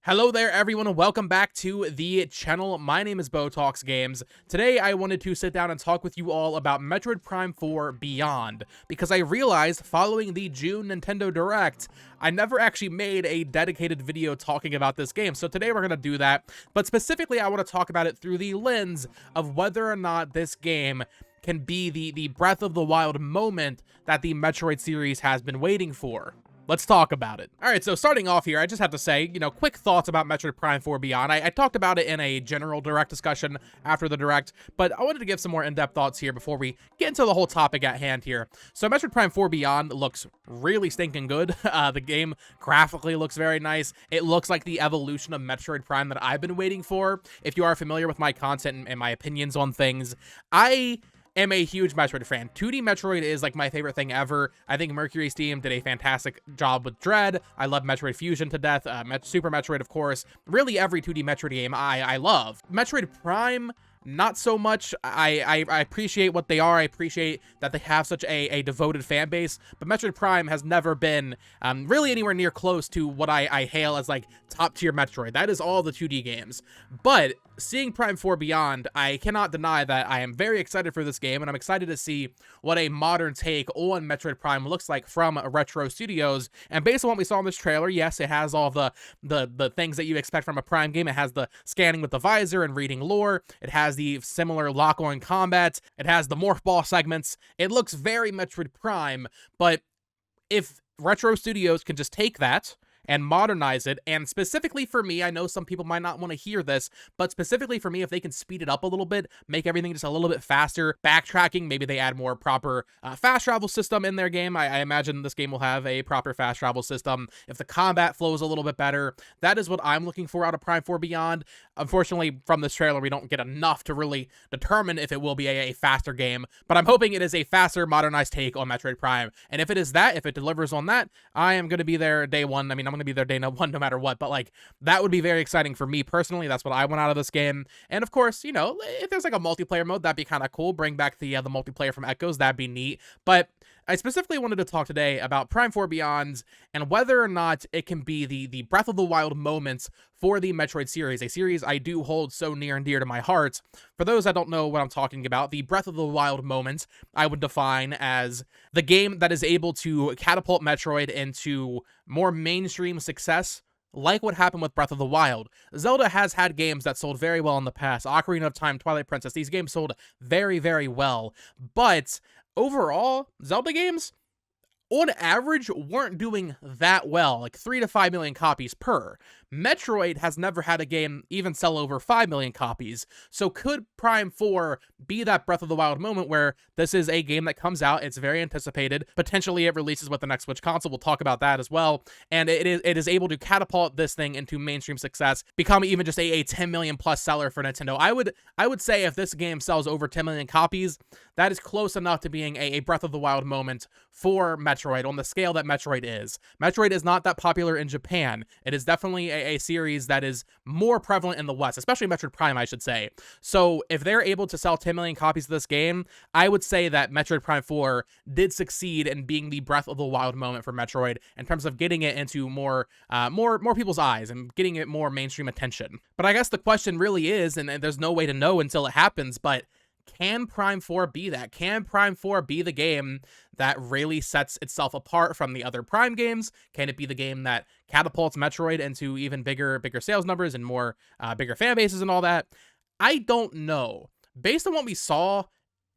Hello there everyone and welcome back to the channel. My name is Botox Games. Today I wanted to sit down and talk with you all about Metroid Prime 4 Beyond, because I realized following the June Nintendo Direct, I never actually made a dedicated video talking about this game. So today we're going to do that, but specifically I want to talk about it through the lens of whether or not this game can be the Breath of the Wild moment that the Metroid series has been waiting for. Let's talk about it. All right, so starting off here, I just have to say, quick thoughts about Metroid Prime 4 Beyond. I talked about it in a general Direct discussion after the Direct, but I wanted to give some more in-depth thoughts here before we get into the whole topic at hand here. So Metroid Prime 4 Beyond looks really stinking good. The game graphically looks very nice. It looks like the evolution of Metroid Prime that I've been waiting for. If you are familiar with my content and my opinions on things, I am a huge Metroid fan. 2D Metroid is like my favorite thing ever. I think Mercury Steam did a fantastic job with Dread. I love Metroid Fusion to death. Super Metroid, of course. Really every 2D Metroid game I love. Metroid Prime, not so much. I appreciate what they are. I appreciate that they have such a devoted fan base, but Metroid Prime has never been really anywhere near close to what I hail as like top tier Metroid. That is all the 2D games. But seeing Prime 4 Beyond, I cannot deny that I am very excited for this game, and I'm excited to see what a modern take on Metroid Prime looks like from Retro Studios. And based on what we saw in this trailer, yes, it has all the things that you expect from a Prime game. It has the scanning with the visor and reading lore. It has the similar lock-on combat. It has the morph ball segments. It looks very Metroid Prime, but if Retro Studios can just take that and modernize it, and specifically for me, I know some people might not want to hear this, but specifically for me, if they can speed it up a little bit, make everything just a little bit faster, backtracking, maybe they add more proper fast travel system in their game. I imagine this game will have a proper fast travel system. If the combat flows a little bit better, that is what I'm looking for out of Prime 4 Beyond. Unfortunately, from this trailer, we don't get enough to really determine if it will be a faster game, but I'm hoping it is a faster, modernized take on Metroid Prime. And if it is that, if it delivers on that, I am going to be there day one. I mean, I'm going to be there day one no matter what, but like that would be very exciting for me personally. That's what I want out of this game. And of course, if there's like a multiplayer mode, that'd be kind of cool. Bring back the multiplayer from Echoes, that'd be neat. But I specifically wanted to talk today about Prime 4 Beyond and whether or not it can be the Breath of the Wild moments for the Metroid series, a series I do hold so near and dear to my heart. For those that don't know what I'm talking about, the Breath of the Wild moment I would define as the game that is able to catapult Metroid into more mainstream success, like what happened with Breath of the Wild. Zelda has had games that sold very well in the past. Ocarina of Time, Twilight Princess, these games sold very, very well. But overall, Zelda games, on average, weren't doing that well, like 3 to 5 million copies per. Metroid has never had a game even sell over 5 million copies, so could Prime 4 be that Breath of the Wild moment where this is a game that comes out, it's very anticipated, potentially it releases with the next Switch console, we'll talk about that as well, and it is able to catapult this thing into mainstream success, become even just a 10 million plus seller for Nintendo. I would say if this game sells over 10 million copies, that is close enough to being a Breath of the Wild moment for Metroid on the scale that Metroid is. Metroid is not that popular in Japan. It is definitely a series that is more prevalent in the West, especially Metroid Prime, I should say. So if they're able to sell 10 million copies of this game, I would say that Metroid Prime 4 did succeed in being the Breath of the Wild moment for Metroid in terms of getting it into more people's eyes and getting it more mainstream attention. But I guess the question really is, and there's no way to know until it happens, but can Prime 4 be that? Can Prime 4 be the game that really sets itself apart from the other Prime games? Can it be the game that catapults Metroid into even bigger sales numbers and more bigger fan bases and all that? I don't know. Based on what we saw,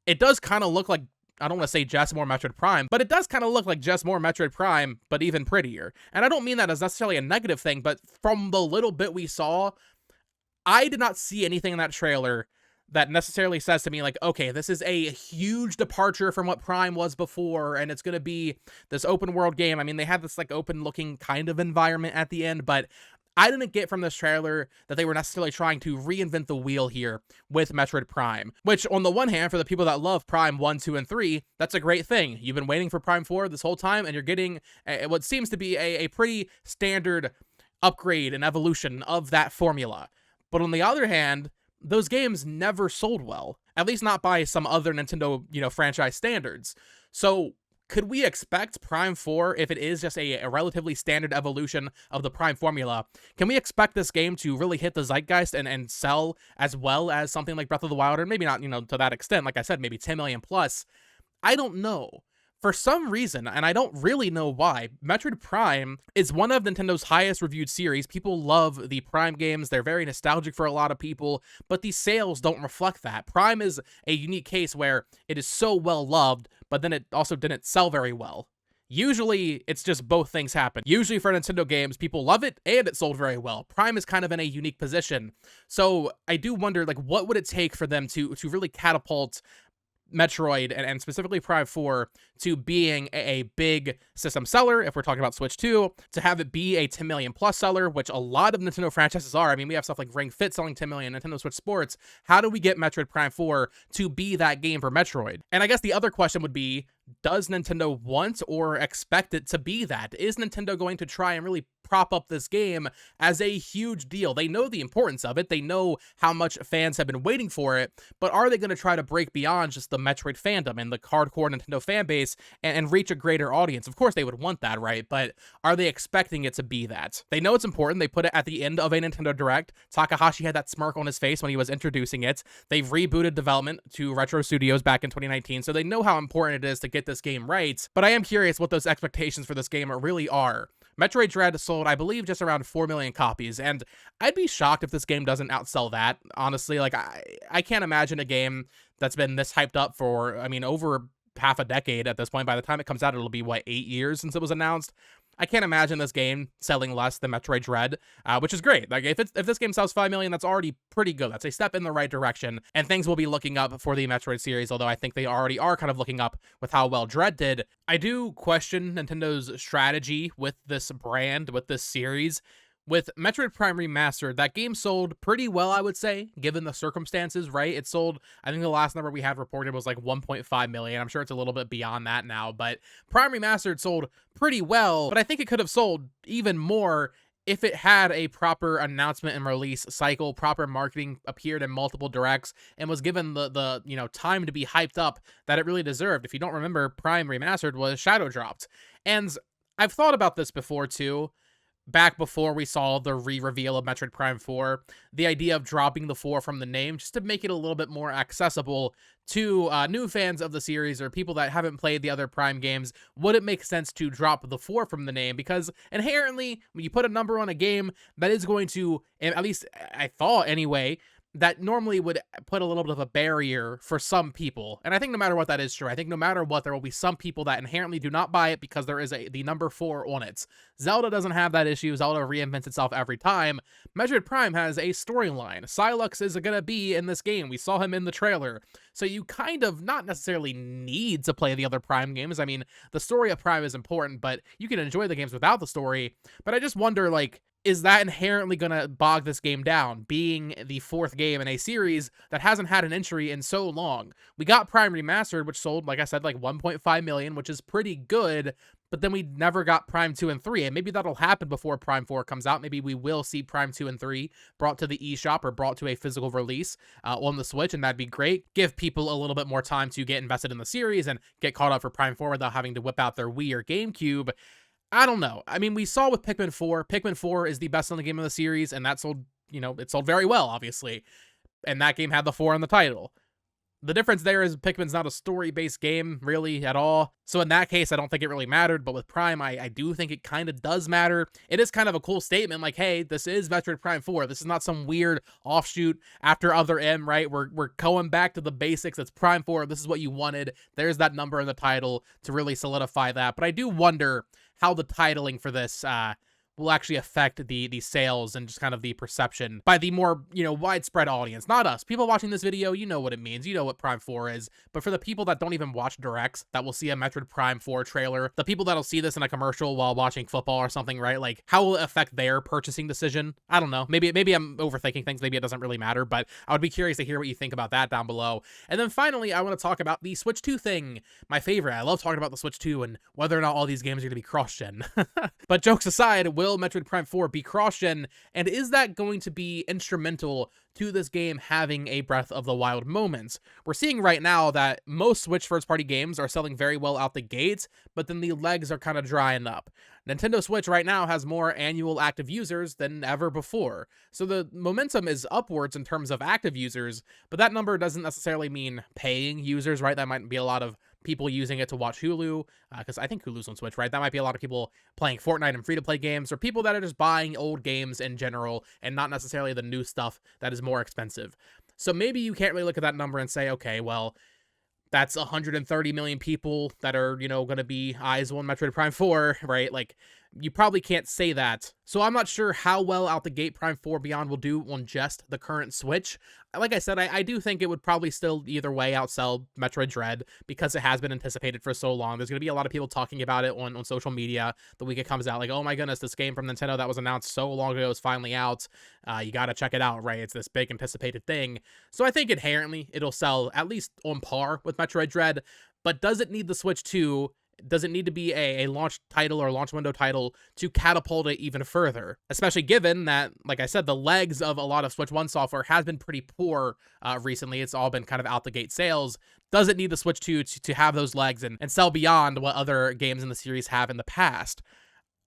it does kind of look like, I don't want to say just more Metroid Prime, but it does kind of look like just more Metroid Prime, but even prettier. And I don't mean that as necessarily a negative thing, but from the little bit we saw, I did not see anything in that trailer that necessarily says to me like, okay, this is a huge departure from what Prime was before, and it's going to be this open world game. I mean, they had this like open looking kind of environment at the end, but I didn't get from this trailer that they were necessarily trying to reinvent the wheel here with Metroid Prime, which on the one hand, for the people that love Prime 1, 2, and 3, that's a great thing. You've been waiting for Prime 4 this whole time, and you're getting what seems to be a pretty standard upgrade and evolution of that formula. But on the other hand, those games never sold well, at least not by some other Nintendo, franchise standards. So Could we expect Prime 4, if it is just a relatively standard evolution of the Prime formula, can we expect this game to really hit the zeitgeist and sell as well as something like Breath of the Wild? Or maybe not, to that extent. Like I said, maybe 10 million plus. I don't know. For some reason, and I don't really know why, Metroid Prime is one of Nintendo's highest reviewed series. People love the Prime games. They're very nostalgic for a lot of people, but the sales don't reflect that. Prime is a unique case where it is so well loved, but then it also didn't sell very well. Usually, it's just both things happen. Usually for Nintendo games, people love it and it sold very well. Prime is kind of in a unique position. So I do wonder, like, what would it take for them to really catapult Metroid and specifically Prime 4 to being a big system seller, if we're talking about Switch 2, to have it be a 10 million plus seller, which a lot of Nintendo franchises are. I mean, we have stuff like Ring Fit selling 10 million, Nintendo Switch Sports. How do we get Metroid Prime 4 to be that game for Metroid? And I guess the other question would be, does Nintendo want or expect it to be that? Is Nintendo going to try and really prop up this game as a huge deal? They know the importance of it. They know how much fans have been waiting for it, but are they going to try to break beyond just the Metroid fandom and the hardcore Nintendo fan base and reach a greater audience? Of course they would want that, right? But are they expecting it to be that? They know it's important. They put it at the end of a Nintendo Direct. Takahashi had that smirk on his face when he was introducing it. They've rebooted development to Retro Studios back in 2019, so they know how important it is to get this game right. But I am curious what those expectations for this game really are. Metroid Dread sold, I believe, just around 4 million copies, and I'd be shocked if this game doesn't outsell that, honestly. Like, I can't imagine a game that's been this hyped up for, I mean, over half a decade at this point. By the time it comes out, it'll be, what, 8 years since it was announced? I can't imagine this game selling less than Metroid Dread, which is great. Like, if this game sells 5 million, that's already pretty good. That's a step in the right direction, and things will be looking up for the Metroid series, although I think they already are kind of looking up with how well Dread did. I do question Nintendo's strategy with this brand, with this series. With Metroid Prime Remastered, that game sold pretty well, I would say, given the circumstances, right? It sold, I think the last number we had reported was like 1.5 million. I'm sure it's a little bit beyond that now, but Prime Remastered sold pretty well, but I think it could have sold even more if it had a proper announcement and release cycle, proper marketing, appeared in multiple directs, and was given the time to be hyped up that it really deserved. If you don't remember, Prime Remastered was shadow dropped. And I've thought about this before too. Back before we saw the re-reveal of Metroid Prime 4, the idea of dropping the 4 from the name just to make it a little bit more accessible to new fans of the series or people that haven't played the other Prime games. Would it make sense to drop the 4 from the name? Because inherently, when you put a number on a game, that is going to, at least I thought anyway, that normally would put a little bit of a barrier for some people. And I think no matter what, that is true. I think no matter what, there will be some people that inherently do not buy it because there is the number 4 on it. Zelda doesn't have that issue. Zelda reinvents itself every time. Metroid Prime has a storyline. Sylux is going to be in this game. We saw him in the trailer. So you kind of not necessarily need to play the other Prime games. I mean, the story of Prime is important, but you can enjoy the games without the story. But I just wonder, like, is that inherently going to bog this game down, being the 4th game in a series that hasn't had an entry in so long? We got Prime Remastered, which sold, like I said, like 1.5 million, which is pretty good, but then we never got Prime 2 and 3, and maybe that'll happen before Prime 4 comes out. Maybe we will see Prime 2 and 3 brought to the eShop or brought to a physical release on the Switch, and that'd be great. Give people a little bit more time to get invested in the series and get caught up for Prime 4 without having to whip out their Wii or GameCube. I don't know. I mean, we saw with Pikmin 4. Pikmin 4 is the best-selling game of the series, and that sold, it sold very well, obviously. And that game had the 4 in the title. The difference there is Pikmin's not a story-based game, really, at all. So in that case, I don't think it really mattered. But with Prime, I do think it kind of does matter. It is kind of a cool statement, like, hey, this is Metroid Prime 4. This is not some weird offshoot after Other M, right? We're going back to the basics. It's Prime 4. This is what you wanted. There's that number in the title to really solidify that. But I do wonder how the titling for this will actually affect the sales and just kind of the perception by the more, widespread audience. Not us. People watching this video, you know what it means. You know what Prime 4 is. But for the people that don't even watch directs, that will see a Metroid Prime 4 trailer, the people that'll see this in a commercial while watching football or something, right? Like, how will it affect their purchasing decision? I don't know. Maybe I'm overthinking things. Maybe it doesn't really matter, but I would be curious to hear what you think about that down below. And then finally, I want to talk about the Switch 2 thing. My favorite. I love talking about the Switch 2 and whether or not all these games are going to be cross-gen. But jokes aside, will will Metroid Prime 4 be cross-gen, and is that going to be instrumental to this game having a Breath of the Wild moment? We're seeing right now that most Switch first-party games are selling very well out the gates, but then the legs are kind of drying up. Nintendo Switch right now has more annual active users than ever before, so the momentum is upwards in terms of active users, but that number doesn't necessarily mean paying users, right? That might be a lot of people using it to watch Hulu, because I think Hulu's on Switch, right? That might be a lot of people playing Fortnite and free-to-play games, or people that are just buying old games in general, and not necessarily the new stuff that is more expensive. So maybe you can't really look at that number and say, okay, well, that's 130 million people that are, going to be eyes on Metroid Prime 4, right? Like, you probably can't say that. So I'm not sure how well out the gate Prime 4 Beyond will do on just the current Switch. Like I said, I do think it would probably still either way outsell Metroid Dread because it has been anticipated for so long. There's going to be a lot of people talking about it on social media the week it comes out. Like, oh my goodness, this game from Nintendo that was announced so long ago is finally out. You got to check it out, right? It's this big anticipated thing. So I think inherently it'll sell at least on par with Metroid Dread. But does it need the Switch 2? Does it need to be a launch title or launch window title to catapult it even further? Especially given that, like I said, the legs of a lot of Switch 1 software has been pretty poor recently. It's all been kind of out the gate sales. Does it need the Switch 2 to have those legs and sell beyond what other games in the series have in the past?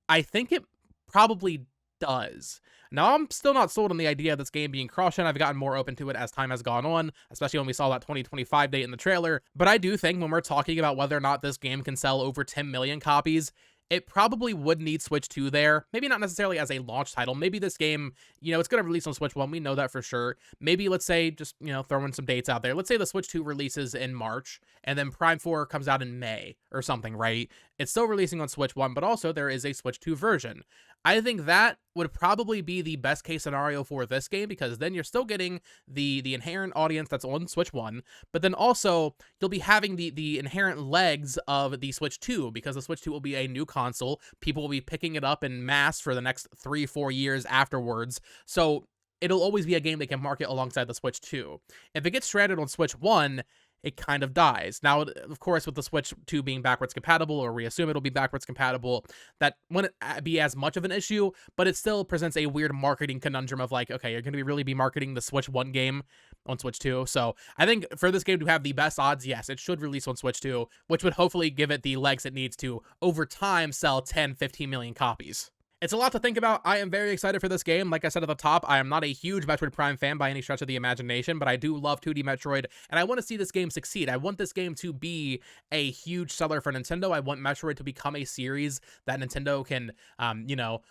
I think it probably does. Now, I'm still not sold on the idea of this game being cross-gen. I've gotten more open to it as time has gone on, especially when we saw that 2025 date in the trailer. But I do think when we're talking about whether or not this game can sell over 10 million copies, it probably would need Switch 2 there. Maybe not necessarily as a launch title. Maybe this game, it's going to release on Switch 1. We know that for sure. Maybe, let's say, just, throwing some dates out there. Let's say the Switch 2 releases in March, and then Prime 4 comes out in May or something, right? It's still releasing on Switch 1, but also there is a Switch 2 version. I think that would probably be the best case scenario for this game, because then you're still getting the inherent audience that's on Switch 1, but then also you'll be having the inherent legs of the Switch 2, because the Switch 2 will be a new console. People will be picking it up in mass for the next 3-4 years afterwards. So it'll always be a game they can market alongside the Switch 2. If it gets stranded on Switch 1, it kind of dies. Now, of course, with the Switch 2 being backwards compatible, or we assume it'll be backwards compatible, that wouldn't be as much of an issue, but it still presents a weird marketing conundrum of like, okay, you're going to really be marketing the Switch 1 game on Switch 2. So I think for this game to have the best odds, yes, it should release on Switch 2, which would hopefully give it the legs it needs to, over time, sell 10, 15 million copies. It's a lot to think about. I am very excited for this game. Like I said at the top, I am not a huge Metroid Prime fan by any stretch of the imagination, but I do love 2D Metroid, and I want to see this game succeed. I want this game to be a huge seller for Nintendo. I want Metroid to become a series that Nintendo can,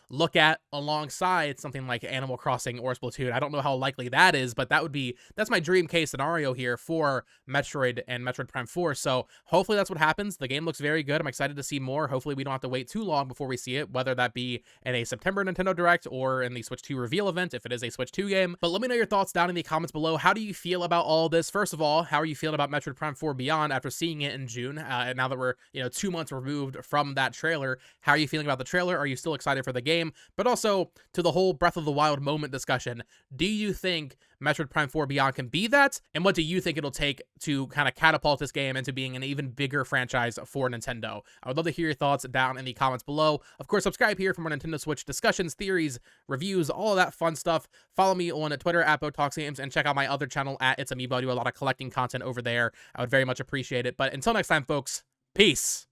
look at alongside something like Animal Crossing or Splatoon. I don't know how likely that is, but that's my dream case scenario here for Metroid and Metroid Prime 4. So hopefully that's what happens. The game looks very good. I'm excited to see more. Hopefully we don't have to wait too long before we see it, whether that be in a September Nintendo Direct or in the Switch 2 reveal event if it is a Switch 2 game. But let me know your thoughts down in the comments below. How do you feel about all this? First of all, how are you feeling about Metroid Prime 4 Beyond after seeing it in June? Now that we're 2 months removed from that trailer, how are you feeling about the trailer? Are you still excited for the game? But also to the whole Breath of the Wild moment discussion, do you think Metroid Prime 4 Beyond can be that? And what do you think it'll take to kind of catapult this game into being an even bigger franchise for Nintendo? I would love to hear your thoughts down in the comments below. Of course, subscribe here for more Nintendo Switch discussions, theories, reviews, all of that fun stuff. Follow me on Twitter at BotoxGames, and check out my other channel at It's Amiibo. I do a lot of collecting content over there. I would very much appreciate it. But until next time, folks, peace.